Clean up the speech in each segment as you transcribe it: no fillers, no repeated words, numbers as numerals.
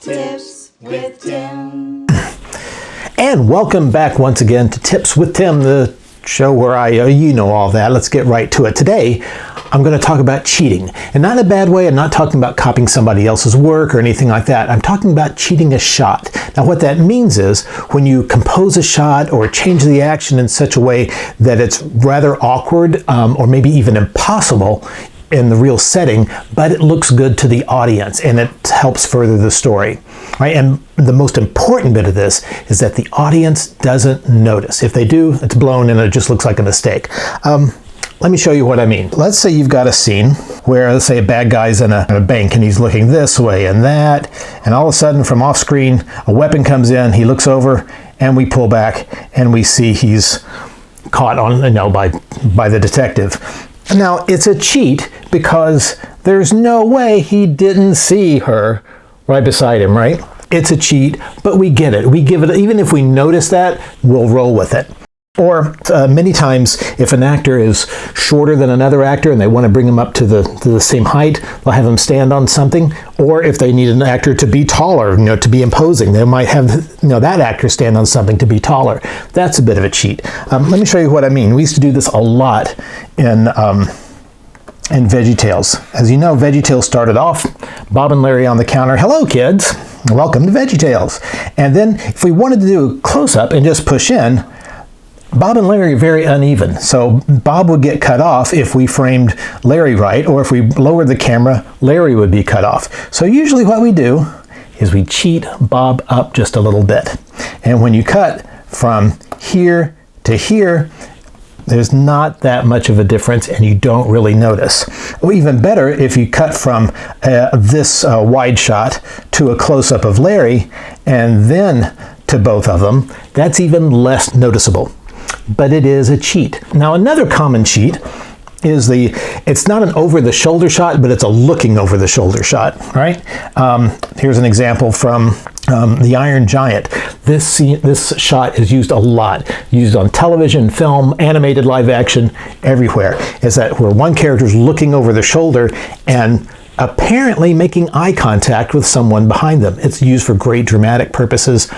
Tips with Tim. And welcome back once again to Tips with Tim, the show where you know all that. Let's get right to it. Today, I'm going to talk about cheating. And not in a bad way. I'm not talking about copying somebody else's work or anything like that. I'm talking about cheating a shot. Now, what that means is when you compose a shot or change the action in such a way that it's rather awkward or maybe even impossible in the real setting, but it looks good to the audience and it helps further the story. Right? And the most important bit of this is that the audience doesn't notice. If they do, it's blown and it just looks like a mistake. Let me show you what I mean. Let's say you've got a scene where, let's say, a bad guy's in a bank and he's looking this way and that, and all of a sudden from off screen, a weapon comes in, he looks over, and we pull back and we see he's caught on, by the detective. Now, it's a cheat because there's no way he didn't see her right beside him, right? It's a cheat, but we get it. We give it, even if we notice that, we'll roll with it. Or many times, if an actor is shorter than another actor and they want to bring him up to the same height, they'll have him stand on something. Or if they need an actor to be taller, to be imposing, they might have that actor stand on something to be taller. That's a bit of a cheat. Let me show you what I mean. We used to do this a lot in VeggieTales. As you know, VeggieTales started off, Bob and Larry on the counter. Hello, kids. Welcome to VeggieTales. And then if we wanted to do a close-up and just push in, Bob and Larry are very uneven, so Bob would get cut off if we framed Larry right, or if we lowered the camera, Larry would be cut off. So usually what we do is we cheat Bob up just a little bit. And when you cut from here to here, there's not that much of a difference and you don't really notice. Or even better, if you cut from this wide shot to a close-up of Larry and then to both of them, that's even less noticeable. But it is a cheat. Now, another common cheat is it's not an over-the-shoulder shot, but it's a looking over-the-shoulder shot, right? Here's an example from The Iron Giant. This shot is used a lot, used on television, film, animated live action, everywhere. Is that where one character is looking over the shoulder and apparently making eye contact with someone behind them. It's used for great dramatic purposes,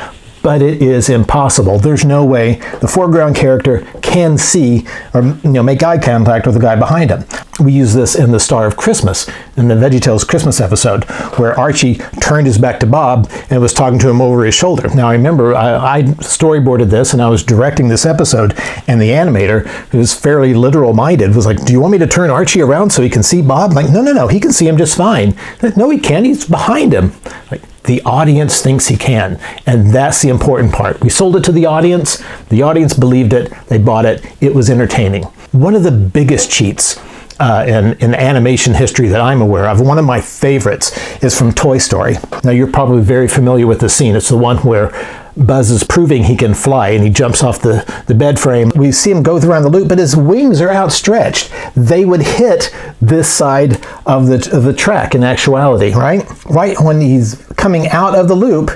but it is impossible. There's no way the foreground character can see or make eye contact with the guy behind him. We use this in The Star of Christmas, in the VeggieTales Christmas episode, where Archie turned his back to Bob and was talking to him over his shoulder. Now, I remember I storyboarded this and I was directing this episode, and the animator, who's fairly literal-minded, was like, "Do you want me to turn Archie around so he can see Bob?" I'm like, no, he can see him just fine. Like, no, he can't. He's behind him. Like, the audience thinks he can, and that's the important part. We sold it to the audience believed it, they bought it, it was entertaining. One of the biggest cheats in animation history that I'm aware of, one of my favorites, is from Toy Story. Now, you're probably very familiar with the scene. It's the one where Buzz is proving he can fly and he jumps off the bed frame. We see him go around the loop, but his wings are outstretched. They would hit this side of the track in actuality, right? Right when he's coming out of the loop,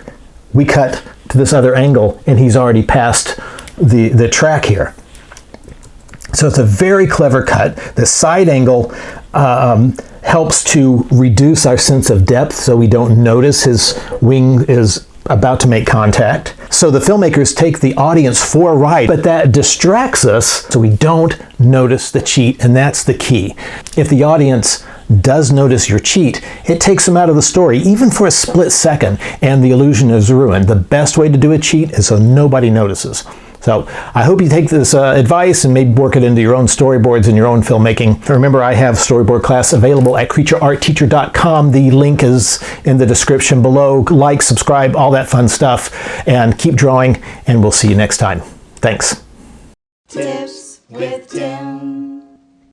we cut to this other angle and he's already past the track here. So it's a very clever cut. The side angle helps to reduce our sense of depth so we don't notice his wing is about to make contact. So the filmmakers take the audience for a ride, but that distracts us so we don't notice the cheat, and that's the key. If the audience does notice your cheat, it takes them out of the story, even for a split second, and the illusion is ruined. The best way to do a cheat is so nobody notices. So I hope you take this advice and maybe work it into your own storyboards and your own filmmaking. Remember, I have storyboard class available at creatureartteacher.com. The link is in the description below. Like, subscribe, all that fun stuff, and keep drawing, and we'll see you next time. Thanks. Tips with Tim.